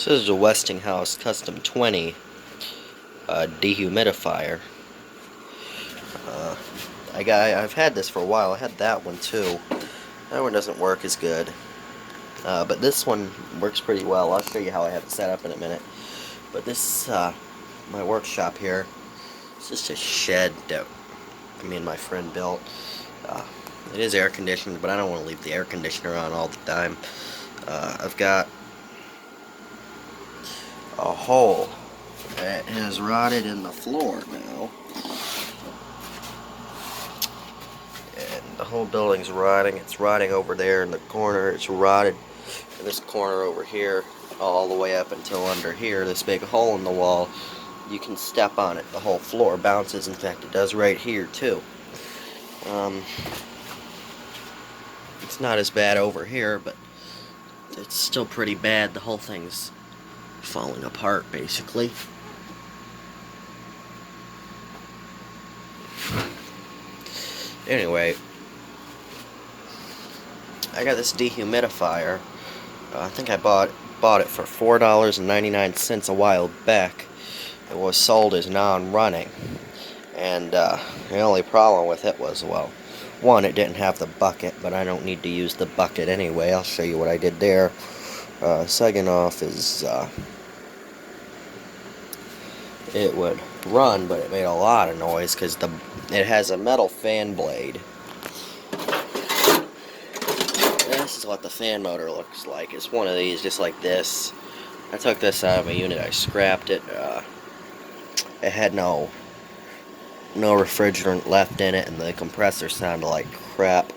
This is a Westinghouse Custom 20 dehumidifier. I've had this for a while. I had that one too. That one doesn't work as good, but this one works pretty well. I'll show you how I have it set up in a minute. But this, my workshop here, it's just a shed that me and my friend built. It is air conditioned, but I don't want to leave the air conditioner on all the time. I've got a hole that has rotted in the floor now, and the whole building's rotting. It's rotting over there in the corner. It's rotted in this corner over here all the way up until under here, this big hole in the wall. You can step on it. The whole floor bounces. In fact, it does right here too. It's not as bad over here, but it's still pretty bad. The whole thing's falling apart, basically. Anyway, I got this dehumidifier. I think I bought it for $4.99 a while back. It was sold as non-running, and the only problem with it was, well, one, it didn't have the bucket, but I don't need to use the bucket anyway. I'll show you what I did there. Second off is it would run, but it made a lot of noise because it has a metal fan blade. This is what the fan motor looks like. It's one of these, just like this. I took this out of a unit. I scrapped it. It had no refrigerant left in it, and the compressor sounded like crap.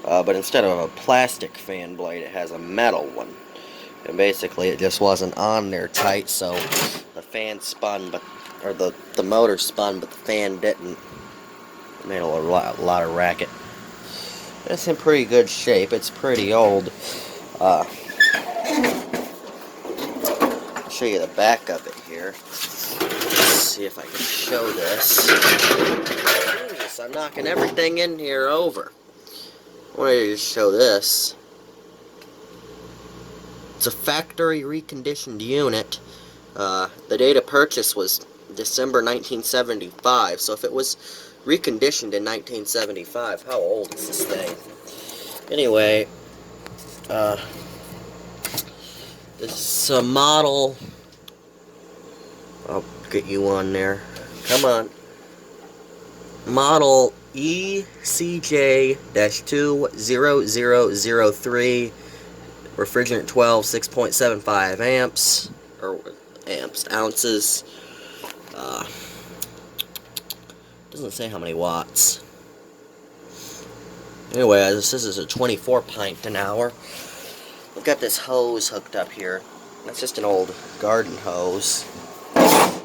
But instead of a plastic fan blade, it has a metal one. And basically, it just wasn't on there tight, so the fan spun, or the motor spun, but the fan didn't. It made a lot of racket. It's in pretty good shape. It's pretty old. I'll show you the back of it here. Let's see if I can show this. Jesus, I'm knocking everything in here over. I wanted to just show this. It's a factory reconditioned unit. The date of purchase was December 1975, so if it was reconditioned in 1975, how old is this thing? Anyway, this is a model. I'll get you on there. Come on. Model ECJ-20003, refrigerant 12, 6.75 amps, or ounces. Doesn't say how many watts. Anyway, this is a 24 pint an hour. We've got this hose hooked up here. That's just an old garden hose. Let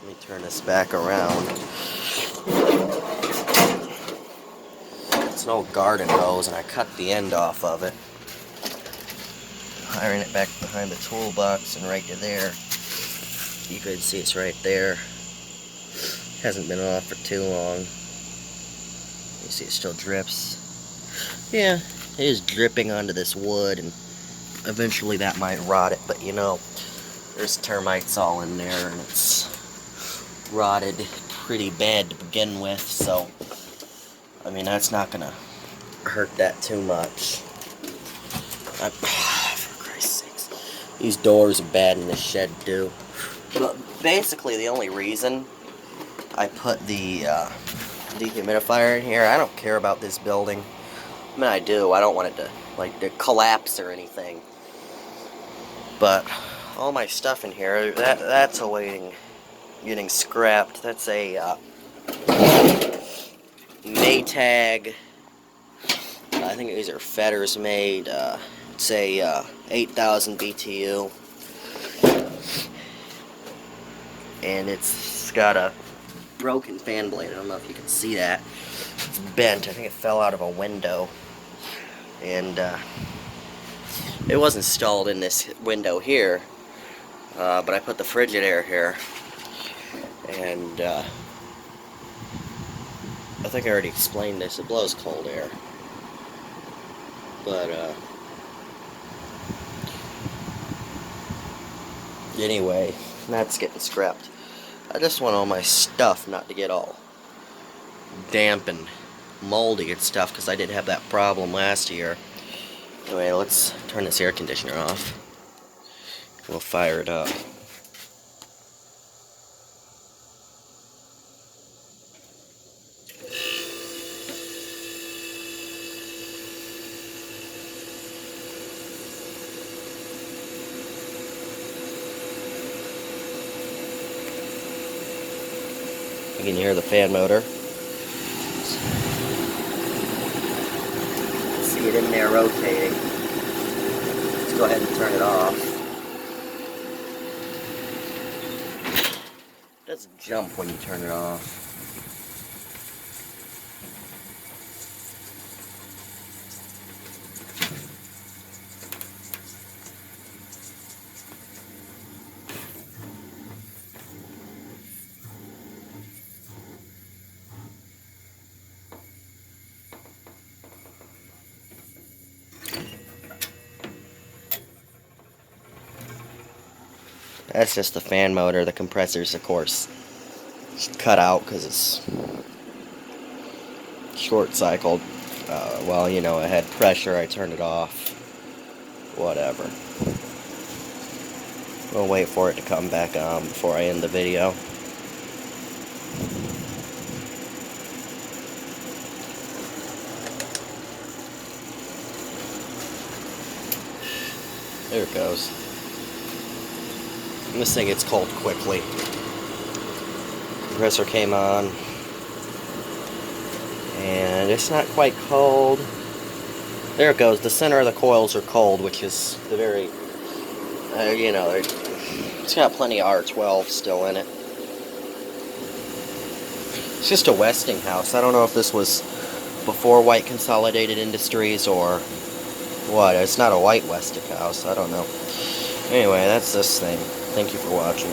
me turn this back around. It's an old garden hose, and I cut the end off of it. Hiring it back behind the toolbox and right to there. You can see it's right there. Hasn't been off for too long. You see it still drips. Yeah, it is dripping onto this wood, and eventually that might rot it, but you know, there's termites all in there, and it's rotted pretty bad to begin with, so I mean, that's not gonna hurt that too much. For Christ's sakes, these doors are bad in this shed too. But basically, the only reason I put the dehumidifier in here, I don't care about this building. I mean, I do. I don't want it to to collapse or anything. But all my stuff in here, that's awaiting getting scrapped. That's a Maytag. I think these are Fetters made. It's a 8,000 BTU, and it's got a broken fan blade. I don't know if you can see that. It's bent. I think it fell out of a window, and it was installed in this window here, but I put the Frigidaire here, and I think I already explained this. It blows cold air, but Anyway, that's getting scrapped. I just want all my stuff not to get all damp and moldy and stuff, because I did have that problem last year. Anyway, let's turn this air conditioner off. We'll fire it up. You can hear the fan motor. See it in there rotating. Let's go ahead and turn it off. It doesn't jump when you turn it off. That's just the fan motor. The compressor's, of course, cut out because it's short-cycled. Well, you know, it had pressure. I turned it off. Whatever. We'll wait for it to come back on before I end the video. There it goes. And this thing gets cold quickly. Compressor came on. And it's not quite cold. There it goes. The center of the coils are cold, which is the very, you know, it's got plenty of R12 still in it. It's just a Westinghouse. I don't know if this was before White Consolidated Industries or what. It's not a white Westinghouse. I don't know. Anyway, that's this thing. Thank you for watching.